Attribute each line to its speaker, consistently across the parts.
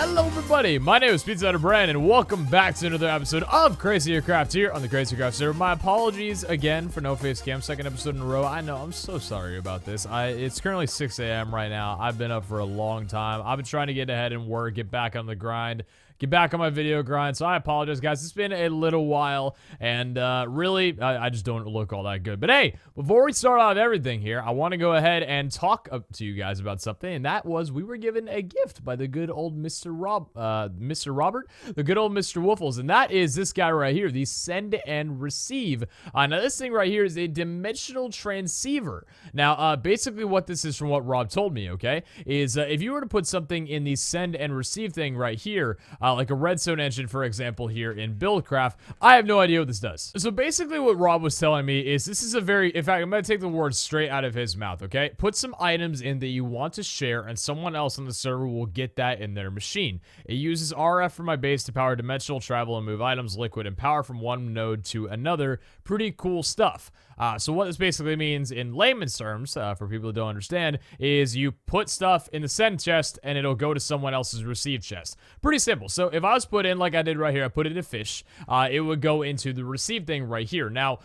Speaker 1: Hello everybody, my name is Pizza Brand and welcome back to another episode of CRAZIER Craft here on the CRAZIER Craft server. My apologies again for no face cam, second episode in a row. I know, I'm so sorry about this. It's currently 6 a.m. right now. I've been up for a long time. I've been trying to get ahead and work, get back on the grind, get back on my video grind, so I apologize guys. It's been a little while and really I just don't look all that good. But hey, before we start off everything here, I want to go ahead and talk to you guys about something, and that was we were given a gift by the good old Mr. Robert, the good old Mr. Woofles, and that is this guy right here, the Send and Receive. Now this thing right here is a dimensional transceiver. Now basically what this is, from what Rob told me, okay, is if you were to put something in the Send and Receive thing right here, like a redstone engine, for example, here in Buildcraft, I have no idea what this does. So basically what Rob was telling me is this is a very, in fact, I'm going to take the words straight out of his mouth, okay? Put some items in that you want to share and someone else on the server will get that in their machine. It uses RF from my base to power dimensional travel and move items, liquid, and power from one node to another. Pretty cool stuff. So what this basically means in layman's terms, for people who don't understand, is you put stuff in the send chest and it'll go to someone else's receive chest. Pretty simple. So if I was put in, like I did right here, I put it in fish, it would go into the receive thing right here. Now,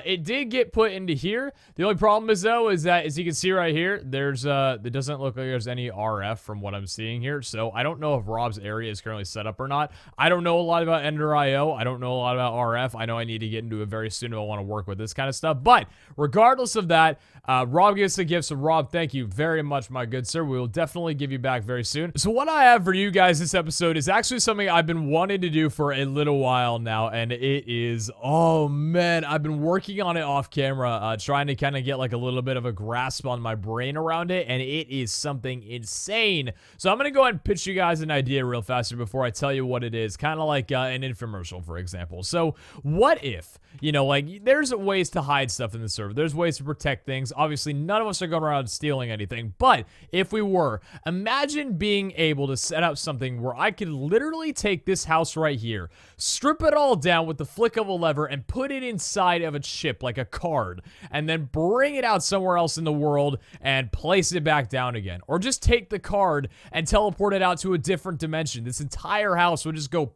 Speaker 1: it did get put into here. The only problem is though, is that as you can see right here, there's, it doesn't look like there's any RF from what I'm seeing here. So I don't know if Rob's area is currently set up or not. I don't know a lot about Ender IO. I don't know a lot about RF. I know I need to get into it very soon if I want to work with this kind of stuff. But regardless of that, Rob gives a gift. So Rob, thank you very much, my good sir. We will definitely give you back very soon. So what I have for you guys this episode is actually something I've been wanting to do for a little while now, and it is, oh man, I've been working on it off camera, trying to kind of get like a little bit of a grasp on my brain around it, and it is something insane. So I'm gonna go ahead and pitch you guys an idea real fast before I tell you what it is, kind of like an infomercial, for example. So what if, you know, like there's ways to hide stuff in the server, there's ways to protect things. Obviously none of us are going around stealing anything, but if we were, imagine being able to set up something where I could literally take this house right here, strip it all down with the flick of a lever and put it inside of a chip like a card, and then bring it out somewhere else in the world and place it back down again. Or just take the card and teleport it out to a different dimension. This entire house would just go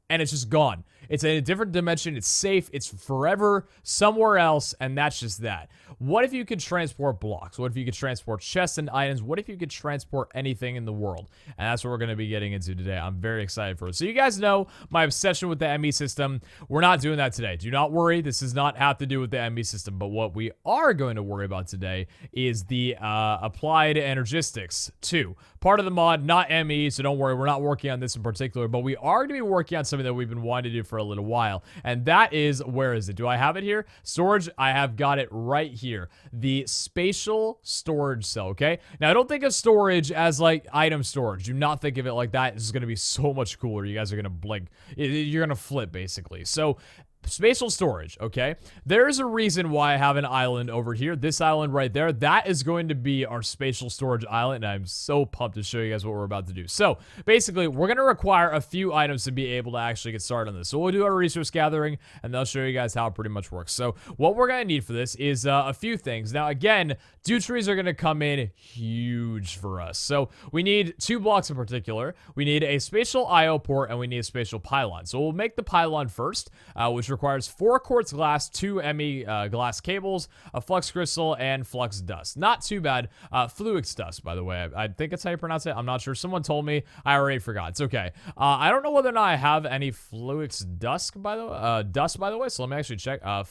Speaker 1: and it's just gone. It's in a different dimension, it's safe, it's forever somewhere else, and that's just that. What if you could transport blocks? What if you could transport chests and items? What if you could transport anything in the world? And that's what we're going to be getting into today. I'm very excited for it. So you guys know my obsession with the ME system. We're not doing that today. Do not worry. This does not have to do with the ME system, but what we are going to worry about today is the applied energistics 2. Part of the mod, not ME, so don't worry. We're not working on this in particular, but we are going to be working on something that we've been wanting to do for a little while, and that is, where is it? Do I have it here? Storage, I have got it right here. The spatial storage cell, okay? Now, I don't think of storage as like item storage. Do not think of it like that. This is going to be so much cooler. You guys are going to blink. You're going to flip, basically. So, spatial storage, okay? There's a reason why I have an island over here. This island right there, that is going to be our spatial storage island, and I'm so pumped to show you guys what we're about to do. So, basically, we're going to require a few items to be able to actually get started on this. So, we'll do our resource gathering, and they'll show you guys how it pretty much works. So, what we're going to need for this is a few things. Now, again, dew trees are going to come in huge for us. So, we need 2 blocks in particular. We need a spatial IO port, and we need a spatial pylon. So, we'll make the pylon first, which requires 4 quartz glass, 2 ME glass cables, a flux crystal, and flux dust. Not too bad. Fluix dust, by the way. I think that's how you pronounce it. I'm not sure. Someone told me. I already forgot. It's okay. I don't know whether or not I have any fluix dust, by the way. So let me actually check. I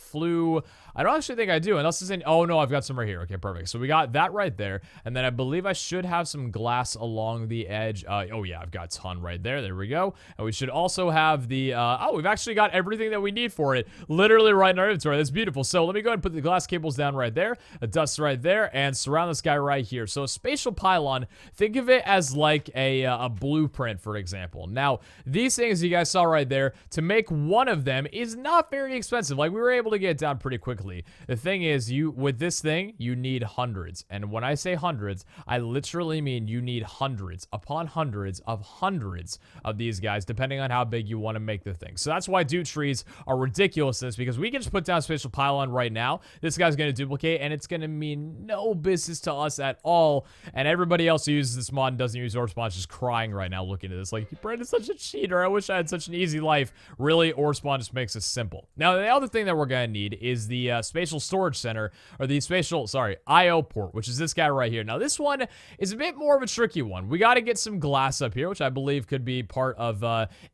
Speaker 1: don't actually think I do, unless it's in. Oh no, I've got some right here. Okay, perfect. So we got that right there, and then I believe I should have some glass along the edge. Oh yeah, I've got a ton right there. There we go. And we should also have the. Oh, we've actually got everything that we need for it, literally right in our inventory. That's beautiful. So let me go ahead and put the glass cables down right there, a dust right there, and surround this guy right here. So a spatial pylon, think of it as like a blueprint, for example. Now, these things you guys saw right there, to make one of them is not very expensive. Like, we were able to get it down pretty quickly. The thing is, with this thing, you need hundreds. And when I say hundreds, I literally mean you need hundreds upon hundreds of these guys, depending on how big you want to make the thing. So that's why dew trees are are ridiculousness because we can just put down spatial pylon right now. This guy's going to duplicate, and it's going to mean no business to us at all. And everybody else who uses this mod and doesn't use ore spawn is just crying right now looking at this. Like, Brandon's such a cheater. I wish I had such an easy life. Really, ore spawn just makes us simple. Now, the other thing that we're going to need is the spatial storage center, or the spatial, sorry, IO port, which is this guy right here. Now, this one is a bit more of a tricky one. We got to get some glass up here, which I believe could be part of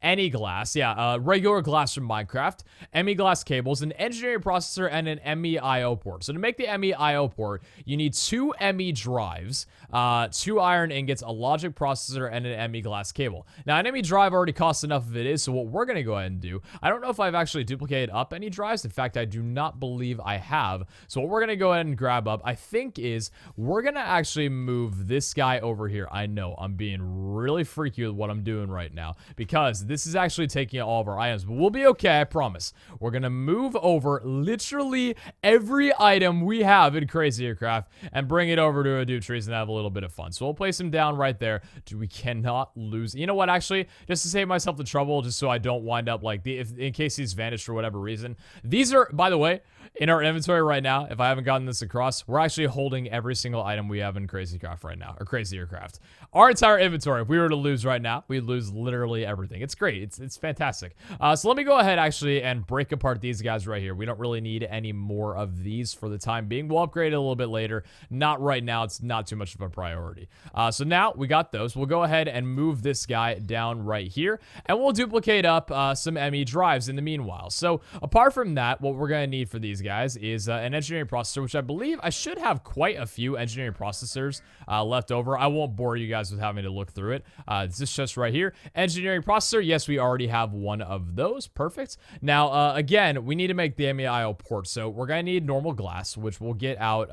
Speaker 1: any glass. Yeah, regular glass from Minecraft, ME glass cables, an engineering processor, and an ME IO port. So to make the ME IO port, you need 2 ME drives, 2 iron ingots, a logic processor, and an ME glass cable. Now, an ME drive already costs enough if it is, so what we're going to go ahead and do, I don't know if I've actually duplicated up any drives. In fact, I do not believe I have. So what we're going to go ahead and grab up, I think, is we're going to actually move this guy over here. I know I'm being really freaky with what I'm doing right now because this is actually taking all of our items, but we'll be okay, I promise. We're going to move over literally every item we have in Crazier Craft and bring it over to a dude trees and have a little bit of fun. So we'll place him down right there. Dude, we cannot lose. You know what, actually, just to save myself the trouble, just so I don't wind up like, in case he's vanished for whatever reason. These are, by the way, in our inventory right now, if I haven't gotten this across, we're actually holding every single item we have in Crazy Craft right now, or Crazier Craft. Our entire inventory, if we were to lose right now, we'd lose literally everything. It's great. It's fantastic. So let me go ahead, actually, and break apart these guys right here. We don't really need any more of these for the time being. We'll upgrade it a little bit later. Not right now. It's not too much of a priority. So now we got those. We'll go ahead and move this guy down right here, and we'll duplicate up some ME drives in the meanwhile. So apart from that, what we're going to need for these guys is an engineering processor, which I believe I should have quite a few engineering processors left over. I won't bore you guys with having to look through it. This is just right here. Engineering processor. Yes, we already have one of those. Perfect. Now, again, we need to make the MEIO port. So we're going to need normal glass, which we'll get out.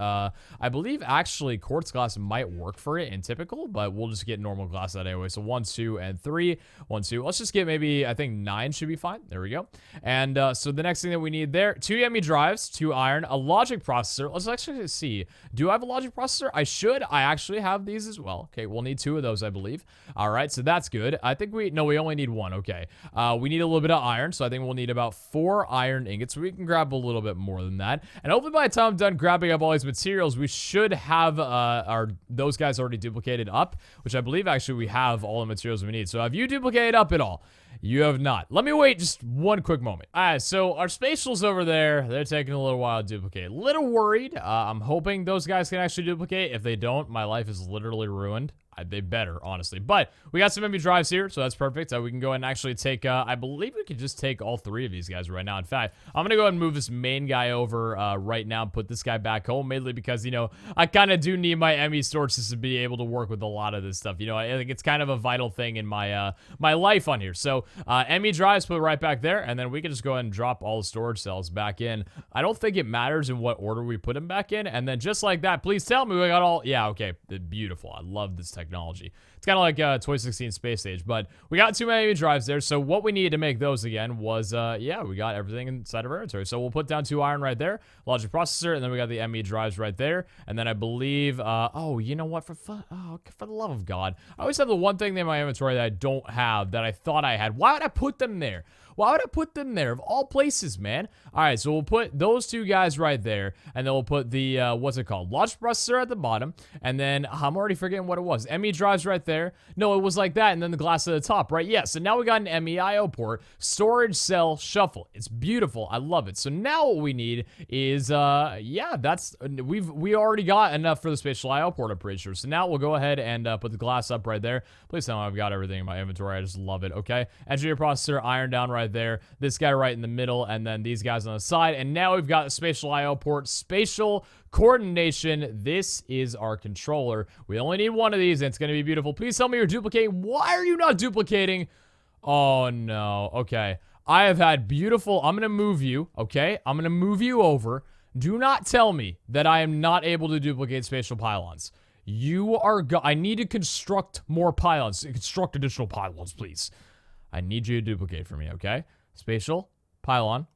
Speaker 1: I believe actually quartz glass might work for it in typical, but we'll just get normal glass out anyway. So 1, 2, and 3. 1, 2. Let's just get maybe, I think 9 should be fine. There we go. And so the next thing that we need there, 2 ME drives, 2 iron, a logic processor. Let's actually see. Do I have a logic processor? I should. I actually have these as well. Okay, we'll need 2 of those, I believe. All right, so that's good. I think we only need 1. Okay. We need a little bit of iron, so I think we'll need about 4 iron ingots. So we can grab a little bit more than that. And hopefully by the time I'm done grabbing up all these materials, we should have those guys already duplicated up, which I believe actually we have all the materials we need. So have you duplicated up at all? You have not. Let me wait just one quick moment. All right, so our spatials over there, they're taking a little while to duplicate. Little worried. I'm hoping those guys can actually duplicate. If they don't, my life is literally ruined. They better, honestly. But we got some MB drives here, so that's perfect. We can go ahead and actually take, I believe we could just take all 3 of these guys right now. In fact, I'm going to go ahead and move this main guy over right now and put this guy back home, mainly because, you know, I kind of do need my ME storage system to be able to work with a lot of this stuff. You know, I think it's kind of a vital thing in my my life on here. So ME drives put right back there, and then we can just go ahead and drop all the storage cells back in. I don't think it matters in what order we put them back in, and then just like that, please tell me we got all, yeah, okay, beautiful. I love this technology. It's kind of like 2016 Space Age, but we got 2 many drives there, so what we needed to make those again was, yeah, we got everything inside of our inventory. So we'll put down 2 iron right there, logic processor, and then we got the ME drives right there, and then I believe, oh, you know what, for the love of God, I always have the one thing in my inventory that I don't have that I thought I had. Why would I put them there? Why would I put them there? Of all places, man. All right, so we'll put those 2 guys right there, and then we'll put the, what's it called? Logic processor at the bottom, and then I'm already forgetting what it was. ME drives right there. No, it was like that, and then the glass at the top, right? Yeah, so now we got an MEIO port, storage cell shuffle. It's beautiful. I love it. So now what we need is, yeah, we already got enough for the spatial IO port, I'm pretty sure. So now we'll go ahead and put the glass up right there. Please tell me I've got everything in my inventory. I just love it, okay? Engineer processor, iron down right there, this guy right in the middle, and then these guys on the side. And now we've got the spatial IO port, spatial coordination. This is our controller. We only need 1 of these, and it's going to be beautiful. Please tell me you're duplicating. Why are you not duplicating? Oh, no. Okay. I have had beautiful... I'm going to move you, okay? I'm going to move you over. Do not tell me that I am not able to duplicate spatial pylons. You are... I need to construct more pylons. Construct additional pylons, please. I need you to duplicate for me, okay? Spatial pylon.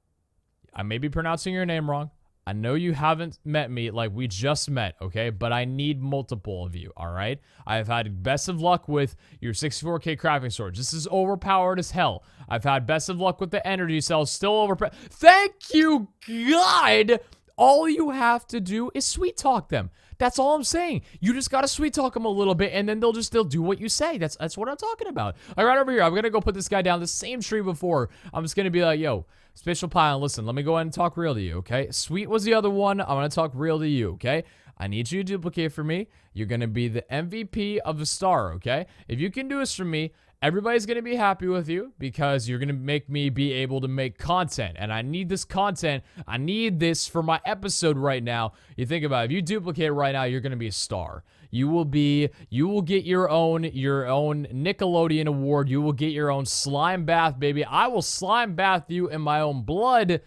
Speaker 1: I may be pronouncing your name wrong. I know you haven't met me like we just met, okay? But I need multiple of you, all right? I have had best of luck with your 64k crafting sword. This is overpowered as hell. I've had best of luck with the energy cells, still overpowered. Thank you, God! All you have to do is sweet talk them. That's all I'm saying. You just gotta sweet talk them a little bit, and then they'll do what you say. That's what I'm talking about. All right, right over here, I'm gonna go put this guy down the same tree before. I'm just gonna be like, yo, Spatial Pylon, listen, let me go ahead and talk real to you, okay? Sweet was the other one. I'm gonna talk real to you, okay? I need you to duplicate for me. You're gonna be the MVP of the star, okay? If you can do this for me, everybody's going to be happy with you because you're going to make me be able to make content. And I need this content. I need this for my episode right now. You think about it. If you duplicate right now, you're going to be a star. You will get your own Nickelodeon award. You will get your own slime bath, baby. I will slime bath you in my own blood.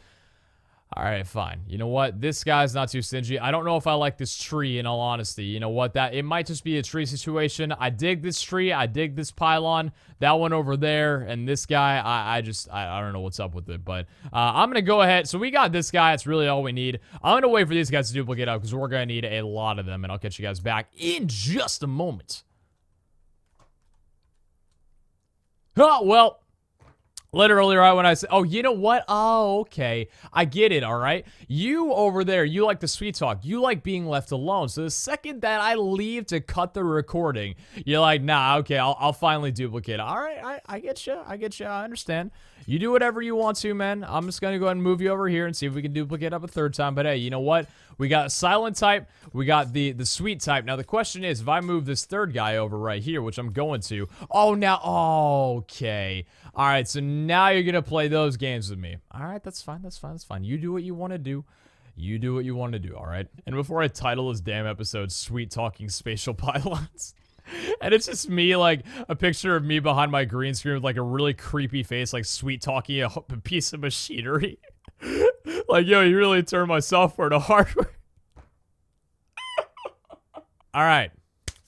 Speaker 1: All right, fine. You know what? This guy's not too stingy. I don't know if I like this tree, in all honesty. You know what? It might just be a tree situation. I dig this tree. I dig this pylon. That one over there. And this guy, I don't know what's up with it. But I'm going to go ahead. So we got this guy. That's really all we need. I'm going to wait for these guys to duplicate up because we're going to need a lot of them. And I'll catch you guys back in just a moment. Oh, well. Literally right when I said, oh, you know what? Oh, okay. I get it, all right? You over there, you like the sweet talk. You like being left alone. So the second that I leave to cut the recording, you're like, nah, okay, I'll finally duplicate it. All right, I get you. I understand. You do whatever you want to, man. I'm just going to go ahead and move you over here and see if we can duplicate up a third time. But hey, you know what? We got silent type. We got the sweet type. Now, the question is, if I move this third guy over right here, which I'm going to. Oh, now, okay. All right, so now you're going to play those games with me. All right, that's fine. You do what you want to do. You do what you want to do, all right? And before I title this damn episode, Sweet Talking Spatial Pylons, and it's just me, like, a picture of me behind my green screen with, like, a really creepy face, like, sweet talking a piece of machinery. Like, yo, you really turned my software to hardware. All right.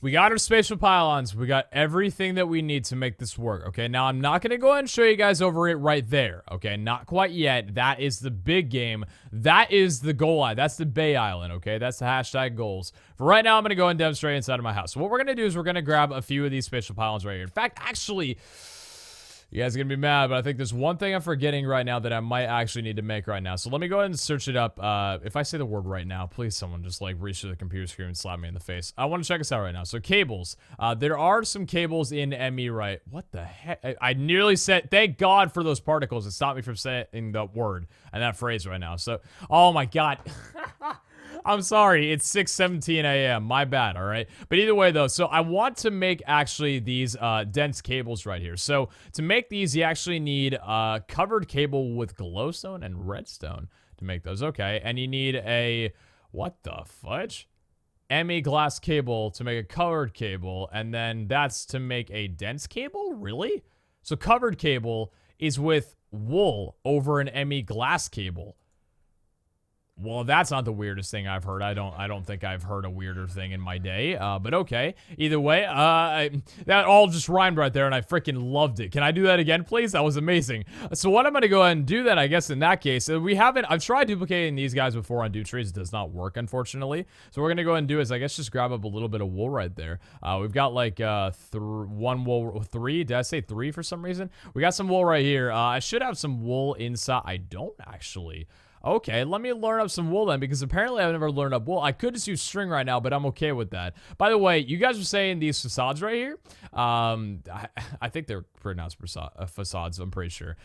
Speaker 1: We got our spatial pylons. We got everything that we need to make this work, okay? Now, I'm not going to go ahead and show you guys over it right there, okay? Not quite yet. That is the big game. That is the goal line. That's the Bay Island, okay? That's the hashtag goals. For right now, I'm going to go and demonstrate inside of my house. So what we're going to do is we're going to grab a few of these spatial pylons right here. In fact, actually, you guys are going to be mad, but I think there's one thing I'm forgetting right now that I might actually need to make right now. So let me go ahead and search it up. If I say the word right now, please someone just like reach to the computer screen and slap me in the face. I want to check this out right now. So cables. There are some cables in ME, right? What the heck? I nearly said, thank God for those particles. It stopped me from saying the word and that phrase right now. So, oh my God. I'm sorry, it's 6:17 a.m. My bad, all right? But either way, though, so I want to make actually these dense cables right here. So to make these, you actually need covered cable with glowstone and redstone to make those. Okay, and you need a, what the fudge? ME glass cable to make a covered cable, and then that's to make a dense cable? Really? So covered cable is with wool over an ME glass cable. Well, that's not the weirdest thing I've heard. I don't think I've heard a weirder thing in my day. But okay. Either way, that all just rhymed right there, and I freaking loved it. Can I do that again, please? That was amazing. So what I'm going to go ahead and do then, I guess, in that case, I've tried duplicating these guys before on trees. It does not work, unfortunately. So what we're going to go ahead and do is, I guess, just grab up a little bit of wool right there. We've got like one wool, three. Did I say three for some reason? We got some wool right here. I should have some wool inside. I don't actually. Okay, let me learn up some wool then, because apparently I've never learned up wool. I could just use string right now, but I'm okay with that. By the way, you guys were saying these facades right here. I think they're pronounced facades, I'm pretty sure.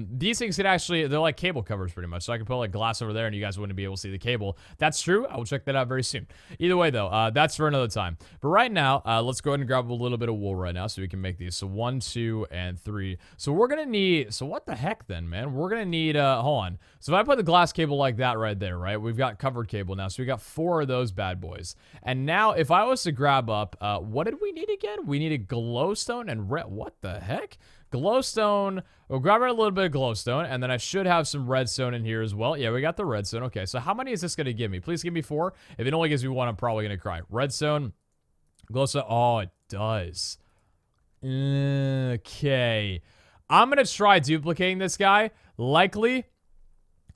Speaker 1: These things can actually, they're like cable covers pretty much. So I can put like glass over there and you guys wouldn't be able to see the cable. That's true. I will check that out very soon. Either way though, that's for another time. But right now, let's go ahead and grab a little bit of wool right now so we can make these. So 1, 2, and 3. So we're going to need, so what the heck then, man? We're going to need, hold on. So if I put the glass cable like that right there, right? We've got covered cable now. So we got 4 of those bad boys. And now if I was to grab up, what did we need again? We needed glowstone and red. What the heck? Glowstone. We'll grab a little bit of glowstone, and then I should have some redstone in here as well. Yeah, we got the redstone. Okay, so how many is this going to give me? Please give me 4. If it only gives me 1, I'm probably going to cry. Redstone, glowstone. Oh, it does. Okay. I'm going to try duplicating this guy. Likely,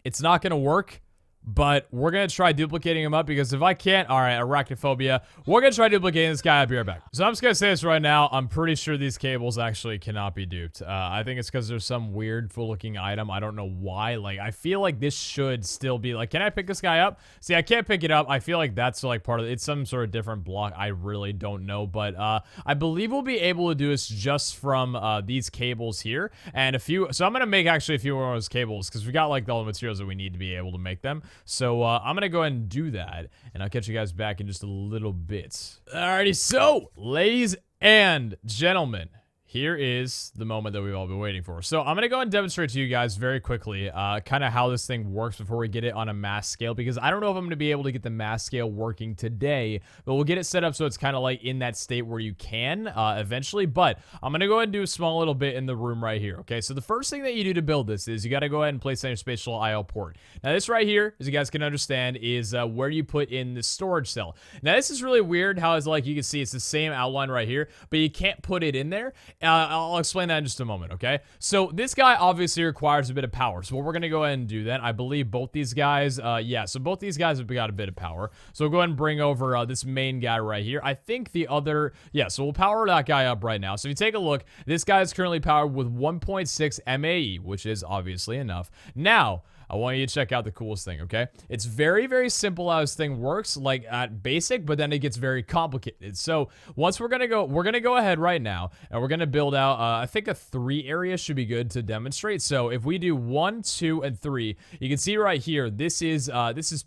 Speaker 1: it's not going to work. But we're going to try duplicating him up because if I can't, all right, arachnophobia. We're going to try duplicating this guy. I'll be right back. So I'm just going to say this right now. I'm pretty sure these cables actually cannot be duped. I think it's because there's some weird looking item. I don't know why. Like, I feel like this should still be like, can I pick this guy up? See, I can't pick it up. I feel like that's like part of it. It's some sort of different block. I really don't know. But I believe we'll be able to do this just from these cables here. And a few, so I'm going to make actually a few more of those cables because we got like all the materials that we need to be able to make them. So I'm going to go ahead and do that, and I'll catch you guys back in just a little bit. Alrighty, so, ladies and gentlemen, here is the moment that we've all been waiting for. So I'm going to go and demonstrate to you guys very quickly kind of how this thing works before we get it on a mass scale, because I don't know if I'm going to be able to get the mass scale working today, but we'll get it set up so it's kind of like in that state where you can eventually. But I'm going to go ahead and do a small little bit in the room right here, okay? So the first thing that you do to build this is you got to go ahead and place on your spatial IO port. Now this right here, as you guys can understand, is where you put in the storage cell. Now this is really weird how it's like, you can see it's the same outline right here, but you can't put it in there. I'll explain that in just a moment, okay? So this guy obviously requires a bit of power. So what we're going to go ahead and do then, I believe both these guys, yeah, so both these guys have got a bit of power. So we'll go ahead and bring over this main guy right here. I think the other, yeah, so we'll power that guy up right now. So if you take a look, this guy is currently powered with 1.6 MAE, which is obviously enough. Now, I want you to check out the coolest thing, okay? It's very, very simple how this thing works, like at basic, but then it gets very complicated. So once we're gonna go ahead right now, and we're gonna build out, I think a 3 area should be good to demonstrate. So if we do 1, 2, and 3, you can see right here, this is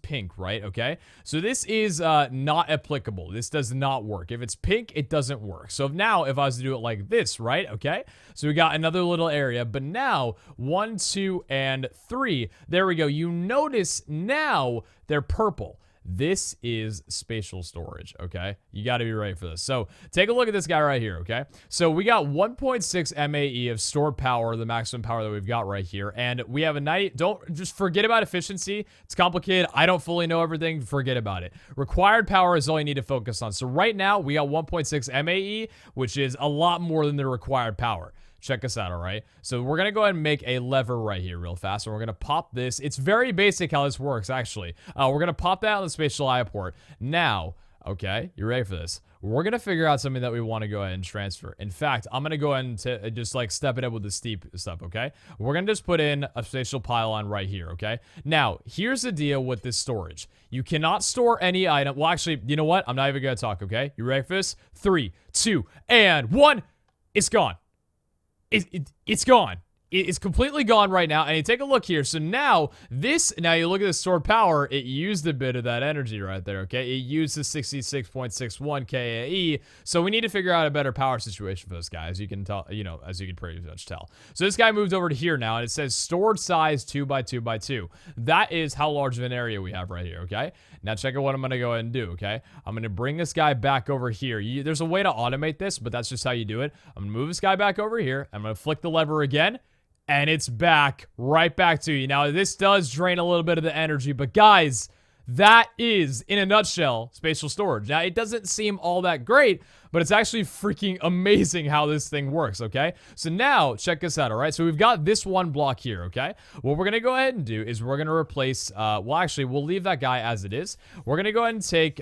Speaker 1: pink, right? Okay, so this is not applicable. This does not work. If it's pink, it doesn't work. So now, if I was to do it like this, right? Okay, so we got another little area, but now 1, 2, and 3. There we go. You notice now they're purple. This is spatial storage, okay? You got to be ready for this. So take a look at this guy right here, okay? So we got 1.6 MAE of stored power, the maximum power that we've got right here. And we have a 90, don't just forget about efficiency. It's complicated. I don't fully know everything. Forget about it. Required power is all you need to focus on. So right now we got 1.6 MAE, which is a lot more than the required power. Check us out, all right? So we're going to go ahead and make a lever right here real fast. And we're going to pop this. It's very basic how this works, actually. We're going to pop that on the spatial IO port. Now, okay, you ready for this? We're going to figure out something that we want to go ahead and transfer. In fact, I'm going to go ahead and just like step it up with the steep stuff, okay? We're going to just put in a spatial pylon right here, okay? Now, here's the deal with this storage. You cannot store any item. Well, actually, you know what? I'm not even going to talk, okay? You ready for this? 3, 2, and 1. It's gone. It's gone. It's completely gone right now. And you take a look here. So now you look at the stored power, it used a bit of that energy right there, okay? It used the 66.61 KAE. So we need to figure out a better power situation for this guy, as you can tell, you know, as you can pretty much tell. So this guy moved over to here now, and it says stored size 2 by 2 by 2. That is how large of an area we have right here, okay? Now check out what I'm going to go ahead and do, okay? I'm going to bring this guy back over here. There's a way to automate this, but that's just how you do it. I'm going to move this guy back over here. I'm going to flick the lever again. And it's back, right back to you. Now, this does drain a little bit of the energy, but guys, that is, in a nutshell, spatial storage. Now, it doesn't seem all that great, but it's actually freaking amazing how this thing works, okay? So now, check this out, all right? So we've got this one block here, okay? What we're going to go ahead and do is we're going to replace, well, actually, we'll leave that guy as it is. We're going to go ahead and take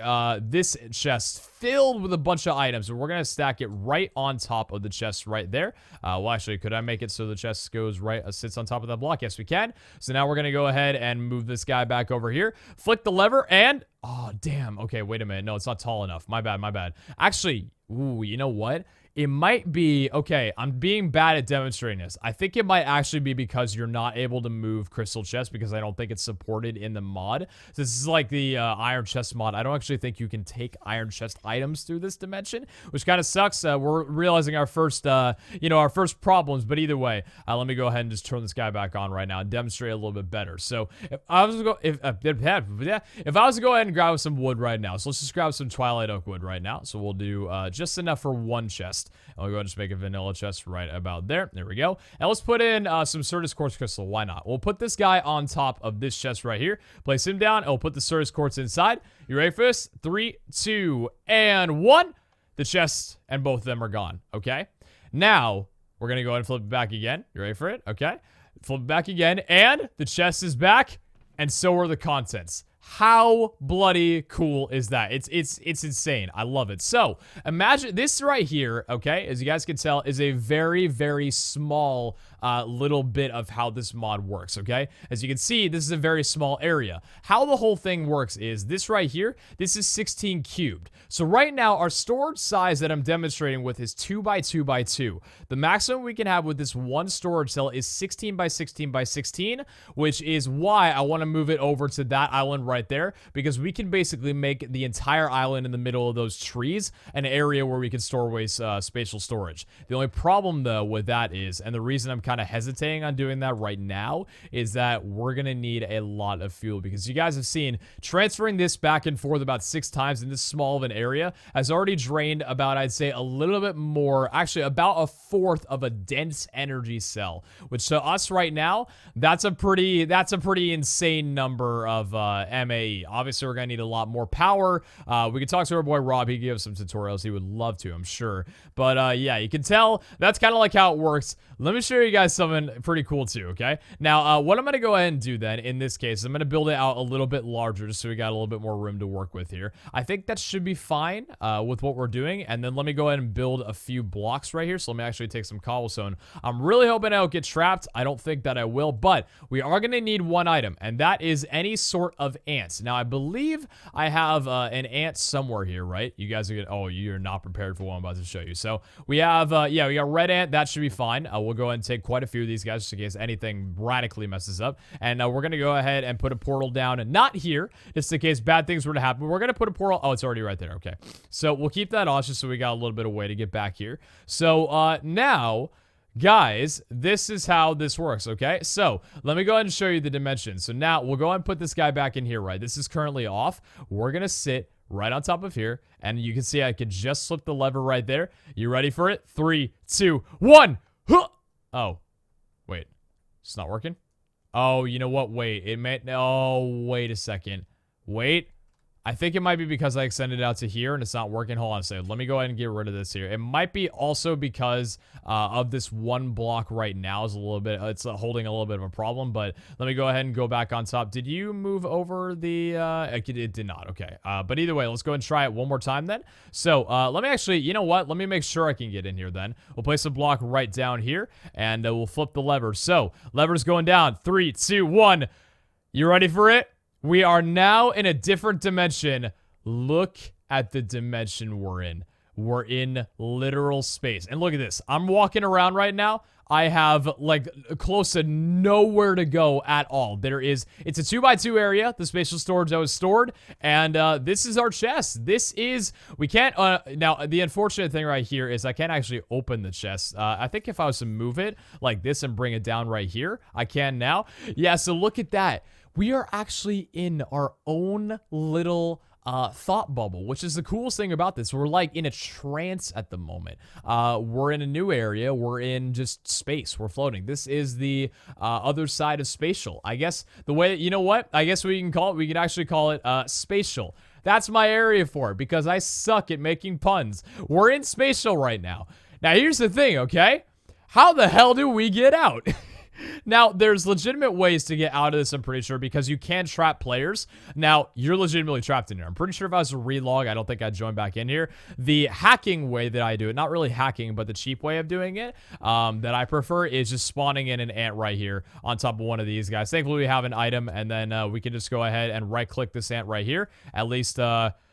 Speaker 1: this chest filled with a bunch of items, and we're going to stack it right on top of the chest right there. Well, actually, could I make it so the chest goes right, sits on top of that block? Yes, we can. So now we're going to go ahead and move this guy back over here. Flick the lever, and oh, damn. Okay, wait a minute. No, it's not tall enough. My bad, my bad. Actually, ooh, you know what? It might be, okay, I'm being bad at demonstrating this. I think it might actually be because you're not able to move crystal chest because I don't think it's supported in the mod. So this is like the iron chest mod. I don't actually think you can take iron chest items through this dimension, which kind of sucks. We're realizing our first, our first problems, but either way, let me go ahead and just turn this guy back on right now and demonstrate a little bit better. So if I was to go, if I was to go ahead and grab some wood right now, so let's just grab some Twilight Oak wood right now. So we'll do just enough for one chest. And we'll go ahead and just make a vanilla chest right about there. There we go. And let's put in some Certus Quartz Crystal. Why not? We'll put this guy on top of this chest right here. Place him down, and we'll put the Certus Quartz inside. You ready for this? 3, 2, and 1. The chest and both of them are gone. Okay? Now, we're going to go ahead and flip it back again. You ready for it? Okay? Flip it back again, and the chest is back. and so are the contents. How bloody cool is that? It's insane. I love it. So imagine this right here, okay, as you guys can tell, is a very, very small little bit of how this mod works, okay? As you can see, this is a very small area. How the whole thing works is this right here, this is 16 cubed. So right now, our storage size that I'm demonstrating with is 2 by 2 by 2. The maximum we can have with this one storage cell is 16 by 16 by 16, which is why I want to move it over to that island right there, because we can basically make the entire island in the middle of those trees an area where we can store away spatial storage. The only problem though with that is, and the reason I'm kind of hesitating on doing that right now, is that we're gonna need a lot of fuel, because you guys have seen transferring this back and forth about 6 times in this small of an area has already drained about, I'd say, a little bit more, actually about a fourth of a dense energy cell, which to us right now, that's a pretty insane number of MAE. Obviously, we're gonna need a lot more power. We could talk to our boy Rob. He gives some tutorials. He would love to, I'm sure. But yeah, you can tell that's kind of like how it works. Let me show you guys something pretty cool too, okay? Now, what I'm gonna go ahead and do then, in this case, I'm gonna build it out a little bit larger just so we got a little bit more room to work with here. I think that should be fine with what we're doing. And then let me go ahead and build a few blocks right here. So let me actually take some cobblestone. I'm really hoping I don't get trapped. I don't think that I will, but we are gonna need one item, and that is any sort of ants. Now, I believe I have an ant somewhere here, right? You guys are gonna, oh, you're not prepared for what I'm about to show you. So we have, yeah, we got red ant. That should be fine. We'll go ahead and take quite a few of these guys just in case anything radically messes up. And we're gonna go ahead and put a portal down, and not here, just in case bad things were to happen. We're gonna put a portal, oh, it's already right there, okay. So we'll keep that on just so we got a little bit of way to get back here. So now, guys, this is how this works, okay? So let me go ahead and show you the dimensions. So now we'll go ahead and put this guy back in here, right? This is currently off. We're gonna sit right on top of here, and you can see I can just slip the lever right there. You ready for it? 3, 2, 1. Huh! Oh, wait, it's not working. Oh, you know what? Wait, it may. Oh, wait a second. Wait. I think it might be because I extended it out to here and it's not working. Hold on a second. Let me go ahead and get rid of this here. It might be also because of this one block right now is a little bit, it's holding a little bit of a problem, but let me go ahead and go back on top. Did you move over the, it did not. Okay. But either way, let's go ahead and try it one more time then. So let me actually, you know what? Let me make sure I can get in here then. We'll place a block right down here and we'll flip the lever. So lever's going down. 3, 2, 1. You ready for it? We are now in a different dimension. Look at the dimension we're in. We're in literal space. And look at this. I'm walking around right now. I have like close to nowhere to go at all. It's a 2 by 2 area, the spatial storage that was stored. And this is our chest. This is, we can't, now the unfortunate thing right here is I can't actually open the chest. I think if I was to move it like this and bring it down right here, I can now. Yeah, so look at that. We are actually in our own little thought bubble, which is the coolest thing about this. We're like in a trance at the moment. We're in a new area. We're in just space. We're floating. This is the other side of spatial. I guess the way, you know what? I guess we can actually call it spatial. That's my area for it because I suck at making puns. We're in spatial right now. Now, here's the thing, okay? How the hell do we get out? Now, there's legitimate ways to get out of this, I'm pretty sure, because you can trap players. Now, you're legitimately trapped in here. I'm pretty sure if I was to relog, I don't think I'd join back in here. The hacking way that I do it, not really hacking, but the cheap way of doing it, that I prefer is just spawning in an ant right here on top of one of these guys. Thankfully, we have an item, and then we can just go ahead and right-click this ant right here. At least,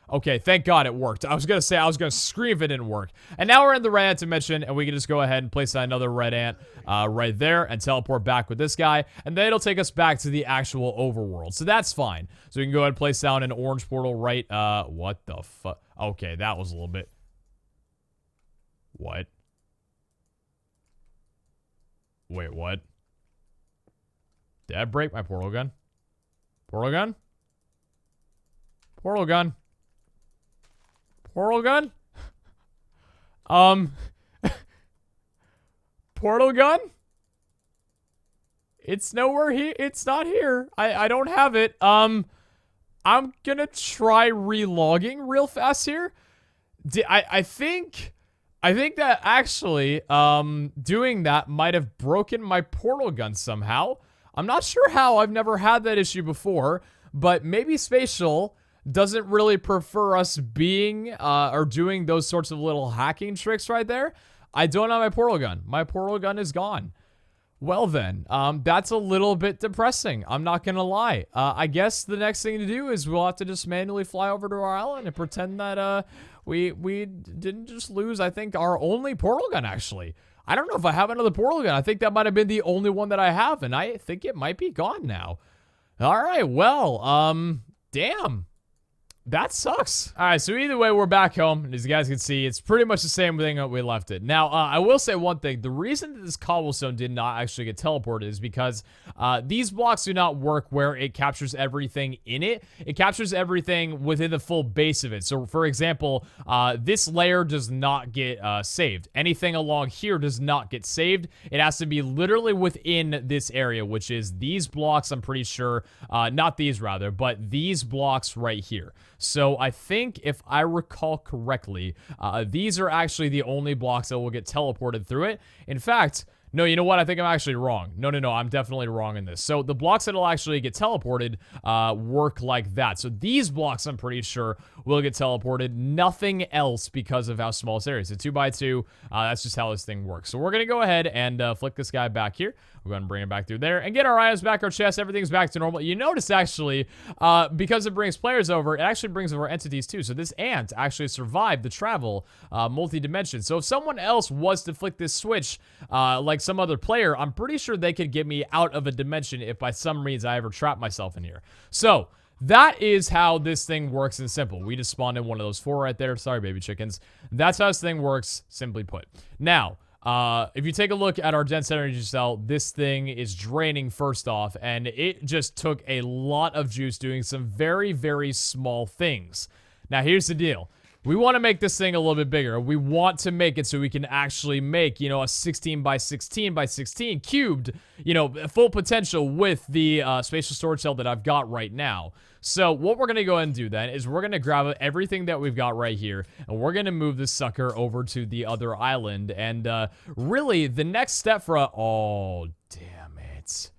Speaker 1: okay, thank God it worked. I was going to say, I was going to scream if it didn't work. And now we're in the red ant dimension, and we can just go ahead and place another red ant right there and teleport back with this guy. And then it'll take us back to the actual overworld. So that's fine. So we can go ahead and place down an orange portal right, what the fuck? Okay, that was a little bit. What? Wait, what? Did I break my portal gun? Portal gun? Portal gun? Portal gun? Portal gun? It's nowhere here. It's not here. I don't have it. I'm gonna try relogging real fast here. I think that actually, doing that might have broken my portal gun somehow. I'm not sure how. I've never had that issue before, but maybe Spatial doesn't really prefer us being or doing those sorts of little hacking tricks right there. I don't have my portal gun. My portal gun is gone. Well then, that's a little bit depressing. I'm not gonna lie. I guess the next thing to do is we'll have to just manually fly over to our island and pretend that we didn't just lose, I think, our only portal gun, actually. I don't know if I have another portal gun. I think that might have been the only one that I have, and I think it might be gone now. All right, well, damn. That sucks. All right, so either way, we're back home. And as you guys can see, it's pretty much the same thing that we left it. Now, I will say one thing. The reason that this cobblestone did not actually get teleported is because these blocks do not work where it captures everything in it. It captures everything within the full base of it. So, for example, this layer does not get saved. Anything along here does not get saved. It has to be literally within this area, which is these blocks, I'm pretty sure. Not these, rather, but these blocks right here. So I think, if I recall correctly, these are actually the only blocks that will get teleported through it. In fact, no, you know what? I think I'm actually wrong. No, I'm definitely wrong in this. So the blocks that'll actually get teleported work like that. So these blocks, I'm pretty sure, will get teleported. Nothing else because of how small this area is. It's 2x2. That's just how this thing works. So we're going to go ahead and flick this guy back here. We're going to bring it back through there and get our items back, our chest. Everything's back to normal. You notice, actually, because it brings players over, it actually brings over entities too. So this ant actually survived the travel multi-dimension. So if someone else was to flick this switch, like some other player, I'm pretty sure they could get me out of a dimension if by some reason I ever trap myself in here. So that is how this thing works in simple. We just spawned in one of those 4 right there. Sorry, baby chickens. That's how this thing works, simply put. Now, if you take a look at our dense energy cell, this thing is draining first off, and it just took a lot of juice doing some very, very small things. Now, here's the deal. We want to make this thing a little bit bigger. We want to make it so we can actually make, you know, a 16 by 16 by 16 cubed, you know, full potential with the spatial storage cell that I've got right now. So what we're going to go ahead and do then is we're going to grab everything that we've got right here, and we're going to move this sucker over to the other island. And really, the next step for oh, damn it.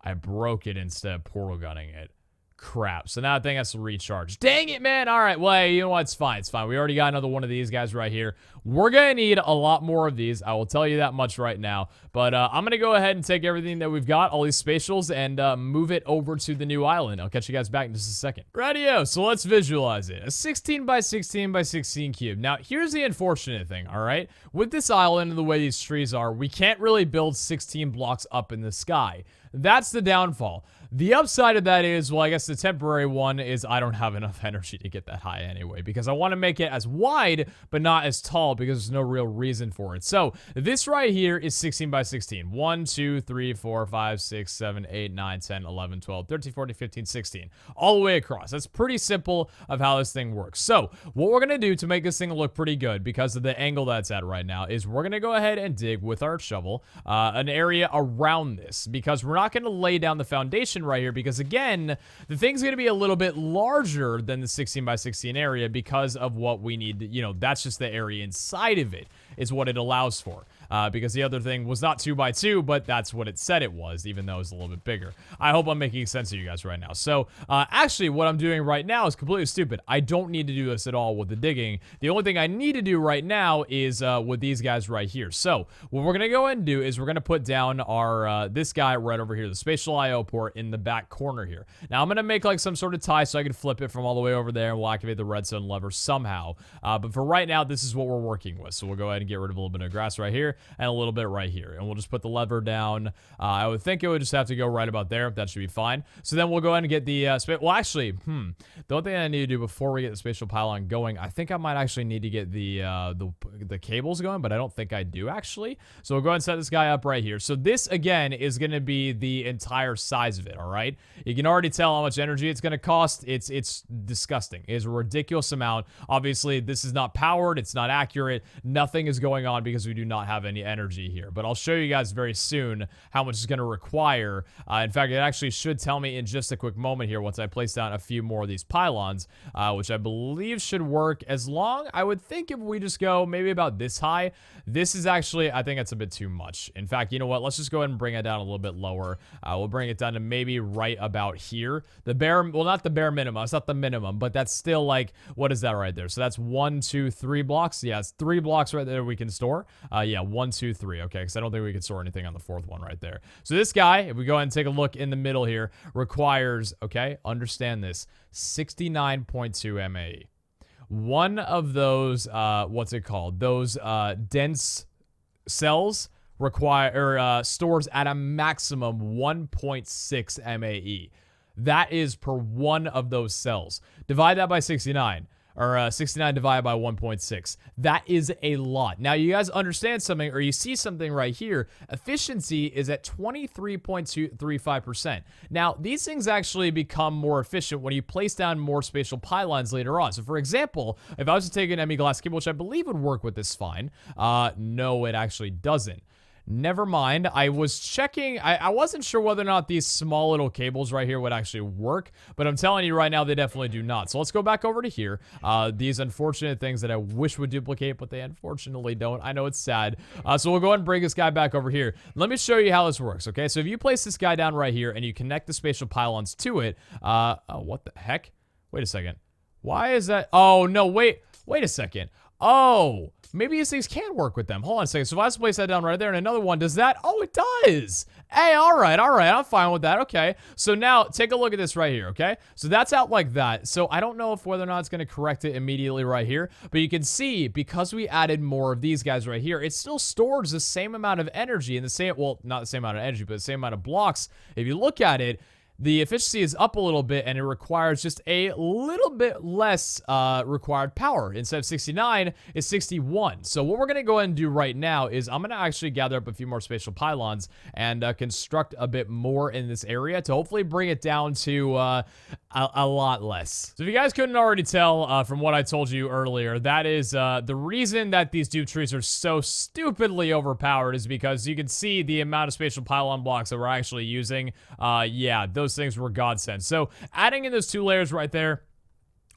Speaker 1: I broke it instead of portal gunning it. Crap. So now I think has to recharge. Dang it, man. All right. Well, hey, you know what? It's fine. It's fine. We already got another one of these guys right here. We're going to need a lot more of these. I will tell you that much right now. But I'm going to go ahead and take everything that we've got, all these spatials, and move it over to the new island. I'll catch you guys back in just a second. Rightio. So let's visualize it. A 16 by 16 by 16 cube. Now, here's the unfortunate thing, all right? With this island and the way these trees are, we can't really build 16 blocks up in the sky. That's the downfall. The upside of that is, well, I guess the temporary one is I don't have enough energy to get that high anyway, because I want to make it as wide, but not as tall, because there's no real reason for it. So this right here is 16 by 16. 1, 2, 3, 4, 5, 6, 7, 8, 9, 10, 11, 12, 13, 14, 15, 16. All the way across. That's pretty simple of how this thing works. So what we're going to do to make this thing look pretty good, because of the angle that's at right now, is we're going to go ahead and dig with our shovel an area around this, because we're not going to lay down the foundation right here, because again, the thing's going to be a little bit larger than the 16 by 16 area because of what we need to, you know, that's just the area inside of it is what it allows for. Because the other thing was not 2 by 2, but that's what it said it was, even though it's a little bit bigger. I hope I'm making sense to you guys right now. So, actually, what I'm doing right now is completely stupid. I don't need to do this at all with the digging. The only thing I need to do right now is with these guys right here. So, what we're going to go ahead and do is we're going to put down our this guy right over here, the spatial IO port in the back corner here. Now, I'm going to make like some sort of tie so I can flip it from all the way over there, and we'll activate the redstone lever somehow. But for right now, this is what we're working with. So, we'll go ahead and get rid of a little bit of grass right here and a little bit right here, and we'll just put the lever down. I would think it would just have to go right about there. That should be fine. So then we'll go ahead and get the well, actually, the only thing I need to do before we get the spatial pylon going, I think I might actually need to get the cables going, but I don't think I do actually. So we'll go ahead and set this guy up right here. So this again is going to be the entire size of it. All right, you can already tell how much energy it's going to cost. It's disgusting. It's a ridiculous amount. Obviously, this is not powered. It's not accurate. Nothing is going on because we do not have any energy here, but I'll show you guys very soon how much it's going to require. In fact, it actually should tell me in just a quick moment here once I place down a few more of these pylons, which I believe should work as long. I would think if we just go maybe about this high. This is actually, I think it's a bit too much. In fact, you know what? Let's just go ahead and bring it down a little bit lower. We'll bring it down to maybe right about here. The bare, well, not the bare minimum. It's not the minimum, but that's still like, what is that right there? So that's 1, 2, 3 blocks. Yeah, it's 3 blocks right there we can store. Yeah, 1, 2, 3. Okay, because I don't think we can store anything on the 4th one right there. So this guy, if we go ahead and take a look in the middle here, requires, okay, understand this, 69.2 MAE. One of those, what's it called? Those dense cells stores at a maximum 1.6 MAE. That is per one of those cells. Divide that by 69. Or 69 divided by 1.6. That is a lot. Now, you guys understand something, or you see something right here. Efficiency is at 23.35%. Now, these things actually become more efficient when you place down more spatial pylons later on. So, for example, if I was to take an ME glass cable, which I believe would work with this fine. No, it actually doesn't. Never mind. I was checking. I wasn't sure whether or not these small little cables right here would actually work, but I'm telling you right now, they definitely do not. So let's go back over to here. These unfortunate things that I wish would duplicate, but they unfortunately don't. I know it's sad. So we'll go ahead and bring this guy back over here. Let me show you how this works, okay? So if you place this guy down right here and you connect the spatial pylons to it, oh, what the heck? Wait a second. Why is that? Oh, no, wait a second. Oh, maybe these things can work with them. Hold on a second. So if I just place that down right there and another one, does that? Oh, it does. Hey, all right. I'm fine with that. Okay. So now take a look at this right here. Okay. So that's out like that. So I don't know if whether or not it's going to correct it immediately right here, but you can see because we added more of these guys right here, it still stores the same amount of energy and the same, well, not the same amount of energy, but the same amount of blocks. If you look at it, the efficiency is up a little bit and it requires just a little bit less required power. Instead of 69, it's 61. So what we're going to go ahead and do right now is I'm going to actually gather up a few more spatial pylons and construct a bit more in this area to hopefully bring it down to a lot less. So if you guys couldn't already tell from what I told you earlier, that is the reason that these dupe trees are so stupidly overpowered is because you can see the amount of spatial pylon blocks that we're actually using. Yeah, those things were godsend. So adding in those 2 layers right there